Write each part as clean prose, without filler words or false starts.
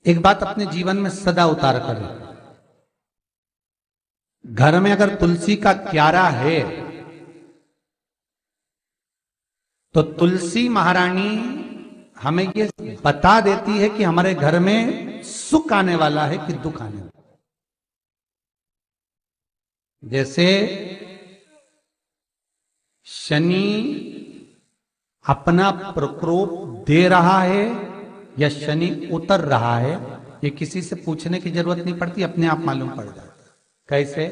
एक बात अपने जीवन में सदा उतार करें, घर में अगर तुलसी का क्यारा है तो तुलसी महारानी हमें ये बता देती है कि हमारे घर में सुख आने वाला है कि दुख आने वाला है। जैसे शनि अपना प्रकोप दे रहा है या शनि उतर रहा है, ये किसी से पूछने की जरूरत नहीं पड़ती, अपने आप मालूम पड़ जाता है। कैसे?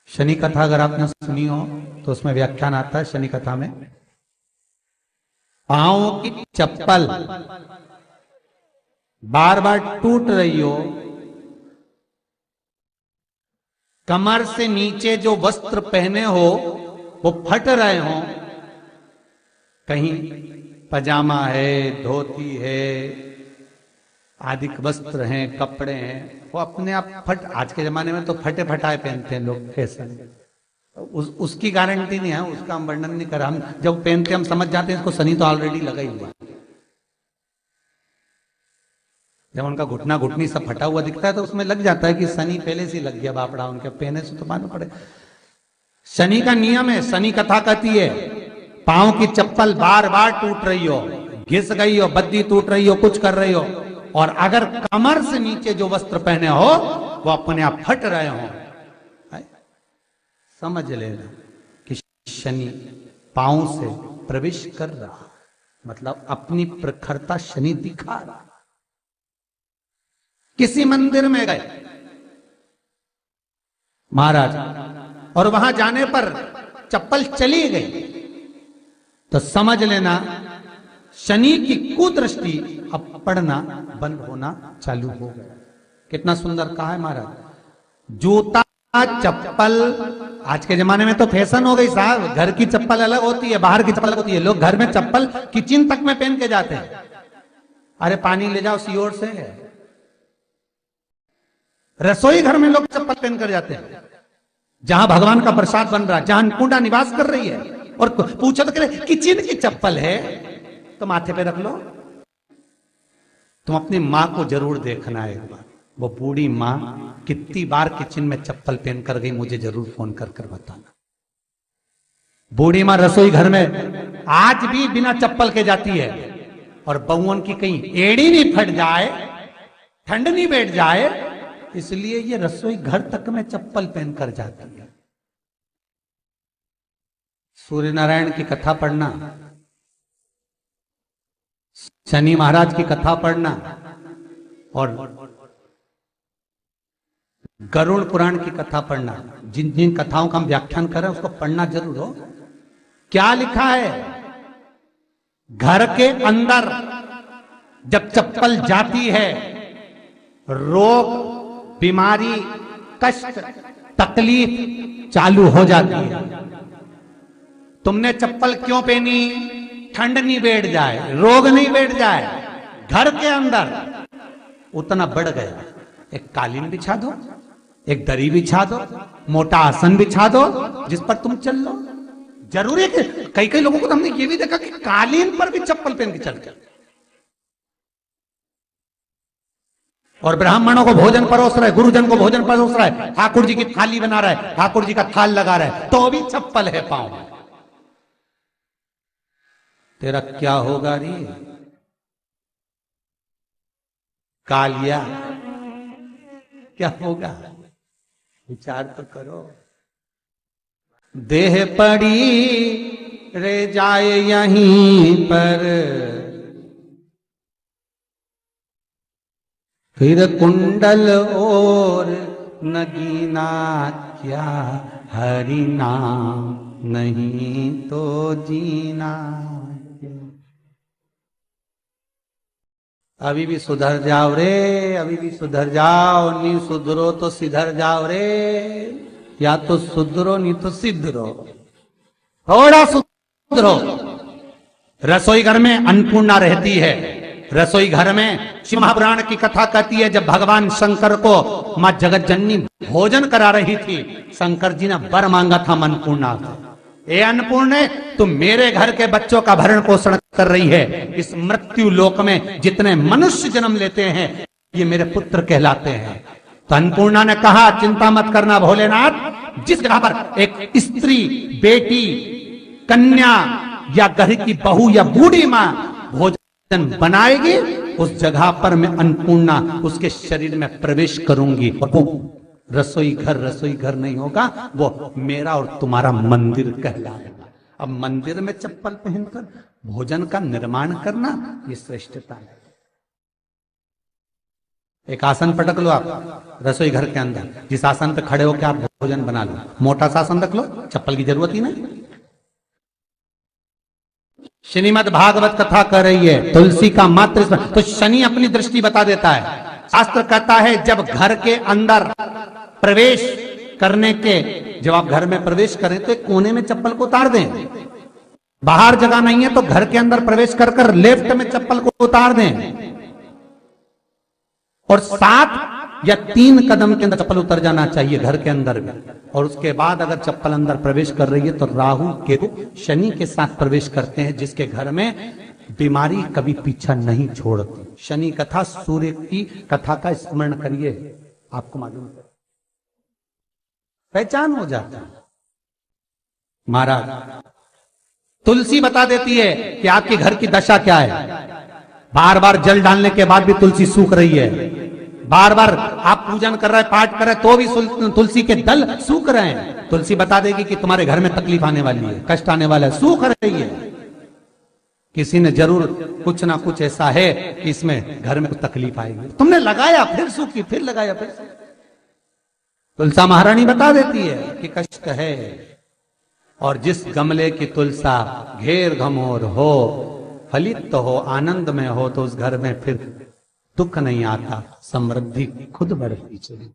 शनि कथा अगर आपने सुनी हो तो उसमें व्याख्यान आता है शनि कथा में, पांव की चप्पल बार बार टूट रही हो, कमर से नीचे जो वस्त्र पहने हो वो फट रहे हो, कहीं पजामा है, धोती है, आदि वस्त्र हैं, कपड़े हैं, वो अपने आप फट, आज के जमाने में तो फटे फटाए पहनते हैं लोग, फैशन। उसकी गारंटी नहीं है, उसका हम वर्णन नहीं कर रहा। हम जब पहनते हम समझ जाते हैं इसको शनि तो ऑलरेडी लगा ही हुआ। जब उनका घुटना घुटनी सब फटा हुआ दिखता है तो उसमें लग जाता है कि शनि पहले से लग गया बापड़ा, उनके पहने से तो मालूम पड़े। शनि का नियम है, शनि कथा कहती है पांव की चप्पल बार बार टूट रही हो, घिस गई हो, बद्दी टूट रही हो, कुछ कर रही हो, और अगर कमर से नीचे जो वस्त्र पहने हो वो अपने आप फट रहे हो, समझ लेना कि शनि पांव से प्रवेश कर रहा, मतलब अपनी प्रखरता शनि दिखा रहा। किसी मंदिर में गए महाराज और वहां जाने पर चप्पल चली गई तो समझ लेना शनि की कुदृष्टि अब पड़ना बंद होना चालू हो गया। कितना सुंदर कहा है महाराज। जूता चप्पल आज के जमाने में तो फैशन हो गई साहब, घर की चप्पल अलग होती है, बाहर की चप्पल अलग होती है। लोग घर में चप्पल किचन तक में पहन के जाते हैं। अरे पानी ले जाओ सियोर से, रसोई घर में लोग चप्पल पहन कर जाते हैं, जहां भगवान का प्रसाद बन रहा है, जहां अन्नपूर्णा निवास कर रही है, और पूछो तो कह किचन की चप्पल है तो माथे पे रख लो। तुम अपनी मां को जरूर देखना है एक बार, वो बूढ़ी मां कितनी बार किचन में चप्पल पहन कर गई, मुझे जरूर फोन कर कर बताना। बूढ़ी मां रसोई घर में आज भी बिना चप्पल के जाती है, और बहुओं की कहीं एड़ी नहीं फट जाए, ठंड नहीं बैठ जाए, इसलिए ये रसोई घर तक में चप्पल पहन कर जाती है। सूर्य नारायण की कथा पढ़ना, शनि महाराज की कथा पढ़ना, और गरुड़ पुराण की कथा पढ़ना, जिन जिन कथाओं का हम व्याख्यान कर रहे हैं उसको पढ़ना जरूर हो। क्या लिखा है? घर के अंदर जब चप्पल जाती है, रोग, बीमारी, कष्ट, तकलीफ चालू हो जाती है। तुमने चप्पल क्यों पहनी? ठंड नहीं बैठ जाए, रोग नहीं बैठ जाए। घर के अंदर उतना बढ़ गया, एक कालीन बिछा दो, एक दरी बिछा दो, मोटा आसन बिछा दो, जिस पर तुम चल लो। जरूरी है कि कई कई लोगों को तो हमने ये भी देखा कि कालीन पर भी चप्पल पहन के चलते, और ब्राह्मणों को भोजन परोस रहा है, गुरुजन को भोजन परोस रहा है, ठाकुर जी की थाली बना रहा है, ठाकुर जी का थाल लगा रहा है, तो भी चप्पल है पांव में। तेरा क्या होगा रे कालिया, क्या होगा? विचार तो करो। देह पड़ी रे जाए यहीं पर, फिर कुंडल और नगीना, क्या हरि नाम नहीं तो जीना। अभी भी सुधर जाओ रे, अभी भी सुधर जाओ, नहीं सुधरो तो सिधर जाओ रे, या तो सुधरो नहीं तो सिद्धरो, थोड़ा सुधरो। रसोई घर में अन्नपूर्णा रहती है, रसोई घर में शिव महापुराण की कथा कहती है जब भगवान शंकर को मां जगत जननी भोजन करा रही थी, शंकर जी ने वर मांगा था अन्नपूर्णा से, ए अन्नपूर्णे, तुम मेरे घर के बच्चों का भरण पोषण कर रही है। इस मृत्यु लोक में जितने मनुष्य जन्म लेते हैं ये मेरे पुत्र कहलाते हैं। तो अन्नपूर्णा ने कहा, चिंता मत करना भोलेनाथ, जिस जगह पर एक स्त्री, बेटी, कन्या या घर की बहू या बूढ़ी मां भोजन बनाएगी, उस जगह पर मैं अन्नपूर्णा उसके शरीर में प्रवेश करूंगी। और वो रसोई घर नहीं होगा, वो मेरा और तुम्हारा मंदिर कहलाएगा। अब मंदिर में चप्पल पहनकर भोजन का निर्माण करना ये श्रेष्ठता है। एक आसन पटक लो आप रसोई घर के अंदर, जिस आसन पे खड़े होकर आप भोजन बना लो, मोटा सा आसन रख लो, चप्पल की जरूरत ही नहीं। श्रीमद् भागवत कथा कर रही है, तुलसी का मात्र तो शनि अपनी दृष्टि बता देता है। शास्त्र कहता है जब घर के अंदर प्रवेश करने के, जब आप घर में प्रवेश करें तो एक कोने में चप्पल को उतार दें। बाहर जगह नहीं है तो घर के अंदर प्रवेश कर लेफ्ट में चप्पल को उतार दें, और 7 या 3 कदम के अंदर चप्पल उतर जाना चाहिए घर के अंदर में। और उसके बाद अगर चप्पल अंदर प्रवेश कर रही है तो राहु केतु शनि के साथ प्रवेश करते हैं, जिसके घर में बीमारी कभी पीछा नहीं छोड़ती। शनि कथा, सूर्य की कथा का स्मरण करिए, आपको मालूम है, पहचान हो जाता है। महाराज तुलसी बता देती है कि आपके घर की दशा क्या है। बार बार जल डालने के बाद भी तुलसी सूख रही है, बार बार आप पूजन कर रहे हैं, पाठ कर रहे हैं, तो भी तुलसी के दल सूख रहे हैं। तुलसी बता देगी कि तुम्हारे घर में तकलीफ आने वाली है, कष्ट आने वाला है, सूख रही है। किसी ने जरूर कुछ ना कुछ ऐसा है कि इसमें घर में कुछ तकलीफ आएगी, तुमने लगाया फिर सूखी, फिर लगाया फिर। तुलसा महारानी बता देती है कि कष्ट है। और जिस गमले की तुलसा घेर घमोर हो, फलित तो हो, आनंद में हो, तो उस घर में फिर दुख नहीं आता, समृद्धि खुद बढ़ती चली।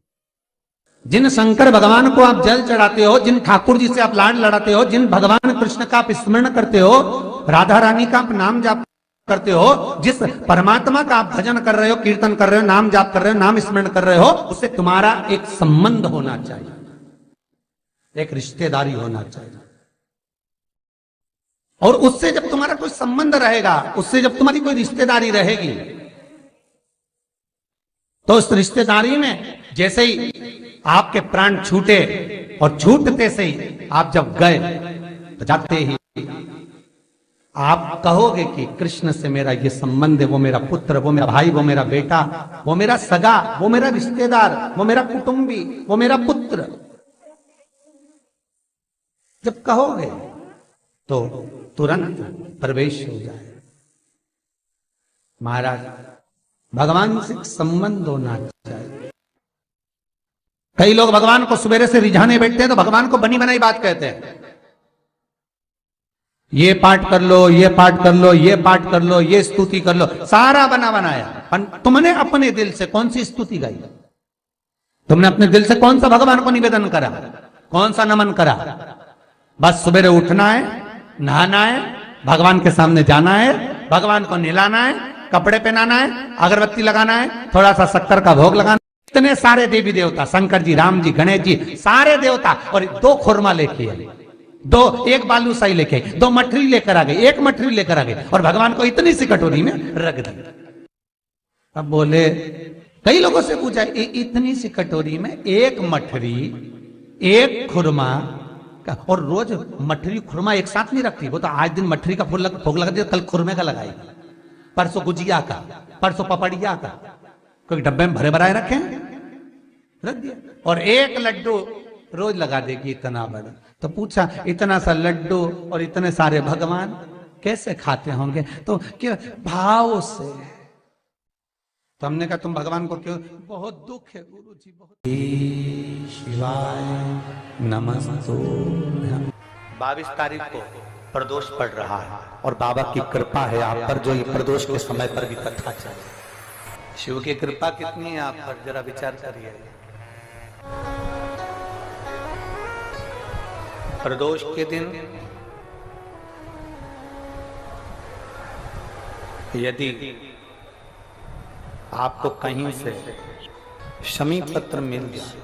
जिन शंकर भगवान को आप जल चढ़ाते हो, जिन ठाकुर जी से आप लाड लड़ाते हो, जिन भगवान कृष्ण का आप स्मरण करते हो, राधा रानी का आप नाम जाप करते हो, जिस परमात्मा का आप भजन कर रहे हो, कीर्तन कर रहे हो, नाम जाप कर रहे हो, नाम स्मरण कर रहे हो, उससे तुम्हारा एक संबंध होना चाहिए, एक रिश्तेदारी होना चाहिए। और उससे जब तुम्हारा कोई संबंध रहेगा, उससे जब तुम्हारी कोई रिश्तेदारी रहेगी, तो उस रिश्तेदारी में जैसे ही आपके प्राण छूटे, और छूटते से ही आप जब गए तो जाते ही आप कहोगे कि कृष्ण से मेरा ये संबंध है, वो मेरा पुत्र, वो मेरा भाई, वो मेरा बेटा, वो मेरा सगा, वो मेरा रिश्तेदार, वो मेरा कुटुंबी, वो मेरा पुत्र। जब कहोगे तो तुरंत प्रवेश हो जाए। महाराज भगवान से संबंध होना चाहिए। कई लोग भगवान को सवेरे से रिझाने बैठते हैं तो भगवान को बनी बनाई बात कहते हैं, ये पाठ कर लो, ये पाठ कर लो, ये पाठ कर लो, ये स्तुति कर लो, सारा बना बनाया। तुमने अपने दिल से कौन सी स्तुति गाई? तुमने अपने दिल से कौन सा भगवान को निवेदन करा, कौन सा नमन करा? बस सवेरे उठना है, नहाना है, भगवान के सामने जाना है, भगवान को नहलाना है, कपड़े पहनाना है, अगरबत्ती लगाना है, थोड़ा सा शक्कर का भोग लगाना। इतने सारे देवी देवता, शंकर जी, राम जी, गणेश जी, सारे देवता, और 2 खुरमा लेके आए, 1 बालूशाही लेके आई, 2 मठरी लेकर आ गए, 1 मठरी लेकर आ गए, और भगवान को इतनी सी कटोरी में रख दिया। अब बोले, कई लोगों से पूछा, इतनी सी कटोरी में 1 मठरी, 1 खुरमा, और रोज मठरी खुरमा एक साथ नहीं रखती। वो तो आज दिन मठरी का भोग लगा दिया, कल खुरमे का लगाएगी, परसों गुजिया का, परसों पपड़िया का, कोई डब्बे में भरे भराए रखे, रख दिया। और 1 लड्डू रोज लगा देगी, इतना बड़ा। तो पूछा, इतना सा लड्डू और इतने सारे भगवान कैसे खाते होंगे? तो क्या भाव से। तो हमने कहा, तुम भगवान को क्यों? बहुत दुख है गुरु जी, बहुत। शिवाय नमस्तु। 22 तारीख को प्रदोष पड़ रहा है, और बाबा की कृपा है आप पर, जो ये प्रदोष के समय पर भी कथा चले। शिव की कृपा कितनी है आप पर, जरा विचार करिए। प्रदोष के दिन यदि आपको कहीं से शमी पत्र मिल जाए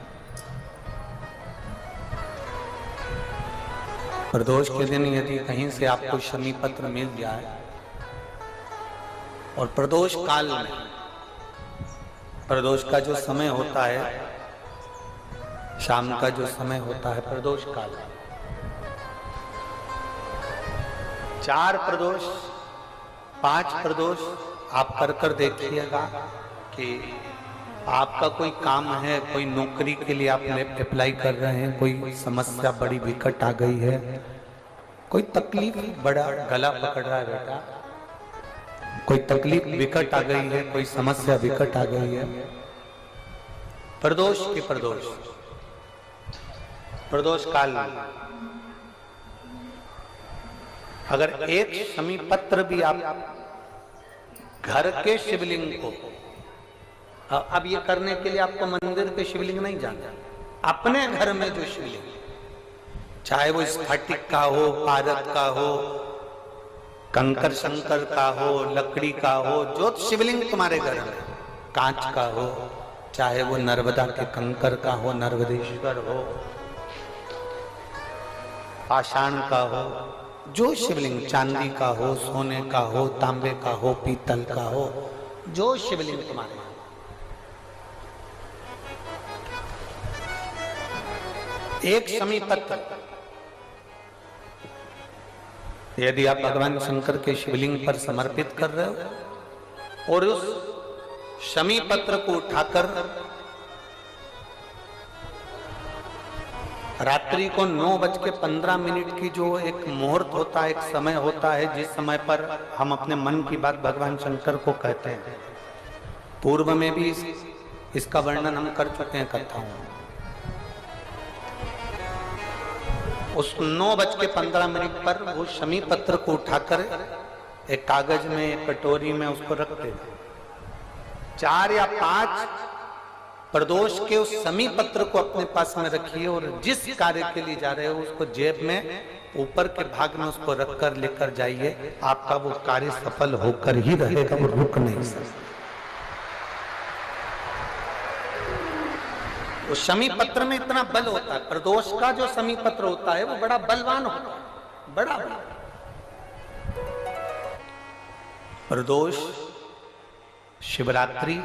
प्रदोष के दिन यदि कहीं से आपको शमी पत्र मिल जाए और प्रदोष काल में, प्रदोष का जो समय होता है, शाम का जो समय होता है प्रदोष काल, 4 प्रदोष 5 प्रदोष आप कर देखिएगा कि आपका कोई काम है, कोई नौकरी के लिए आप अप्लाई कर रहे हैं, कोई समस्या बड़ी विकट आ गई है, कोई तकलीफ, बड़ा गला पकड़ रहा है बेटा, कोई तकलीफ विकट आ गई है, कोई समस्या विकट आ गई है, प्रदोष के प्रदोष काल में अगर एक शमी पत्र भी आप घर के शिवलिंग को, अब ये करने के लिए आपको मंदिर के शिवलिंग नहीं जाना, अपने घर में जो शिवलिंग, चाहे वो स्फटिक का हो, पारद का हो, कंकर शंकर का हो, लकड़ी का हो, जो शिवलिंग तुम्हारे घर में, कांच का हो, चाहे वो नर्मदा के कंकर का हो, नर्मदेश्वर हो, पाषाण का हो, जो शिवलिंग, चांदी का हो, सोने का हो, तांबे का हो, पीतल का हो, जो शिवलिंग तुम्हारे, एक शमी पत्र यदि आप भगवान शंकर के शिवलिंग पर समर्पित कर रहे हो और उस शमी पत्र को उठाकर रात्रि को 9:15 की जो एक मुहूर्त होता है, एक समय होता है, जिस समय पर हम अपने मन की बात भगवान शंकर को कहते हैं, पूर्व में भी इसका वर्णन हम कर चुके हैं कथाओं में। उस 9:15 पर वो शमी पत्र को उठाकर एक कागज में, एक कटोरी में उसको रखते थे। 4 या 5 प्रदोष के उस शमी पत्र को अपने पास में रखिए और जिस कार्य के लिए जा रहे हो उसको जेब में ऊपर के भाग में उसको रखकर लेकर जाइए, आपका वो कार्य सफल होकर ही रहेगा, वो रुक नहीं सकता। उस शमी पत्र में इतना बल होता है, प्रदोष का जो शमी पत्र होता है वो बड़ा बलवान होता है, बड़ा बल। प्रदोष, शिवरात्रि,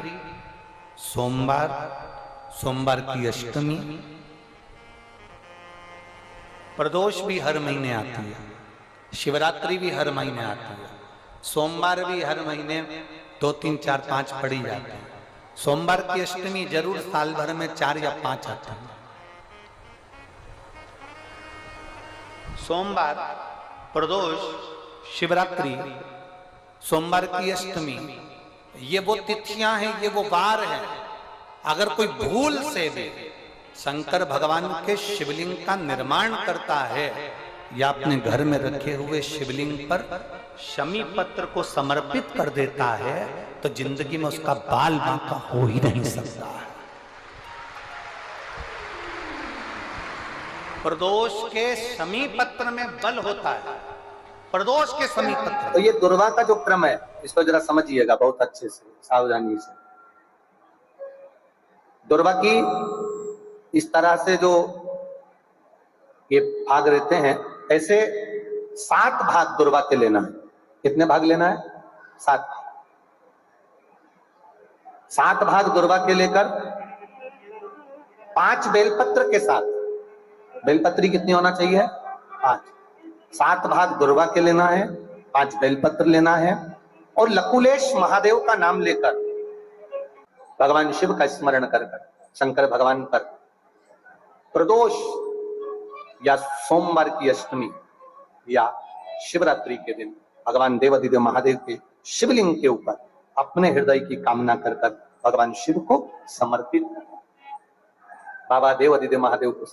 सोमवार की अष्टमी, प्रदोष भी हर महीने आती है, शिवरात्रि भी हर महीने आती है, सोमवार भी हर महीने 2, 3, 4, 5 पड़ी जाती है। सोमवार की अष्टमी जरूर साल भर में 4 या 5 आती है। सोमवार, प्रदोष, शिवरात्रि, सोमवार की अष्टमी, ये वो तिथियां हैं, ये वो वार हैं। अगर कोई भूल से भी शंकर भगवान के शिवलिंग का निर्माण करता है या अपने घर में रखे हुए शिवलिंग पर शमी पत्र को समर्पित कर देता है तो जिंदगी में उसका बाल बांका हो ही नहीं सकता है। प्रदोष के शमी पत्र में बल होता है, प्रदोष के शमी पत्र। तो ये दुर्वा का जो क्रम है इसको जरा समझिएगा बहुत अच्छे से, सावधानी से। दुर्वा की इस तरह से जो ये भाग रहते हैं, ऐसे 7 भाग दुर्वा के लेना है। कितने भाग लेना है? 7। 7 भाग दुर्वा के लेकर 5 बेलपत्र के साथ, बेलपत्री कितनी होना चाहिए? 5। 7 भाग दुर्वा के लेना है, 5 बेलपत्र लेना है और लकुलेश महादेव का नाम लेकर भगवान शिव का स्मरण कर शंकर भगवान पर प्रदोष या सोमवार की अष्टमी या शिवरात्रि के दिन भगवान देवाधिदेव महादेव के शिवलिंग के ऊपर अपने हृदय की कामना कर भगवान शिव को समर्पित, बाबा देवाधिदेव महादेव को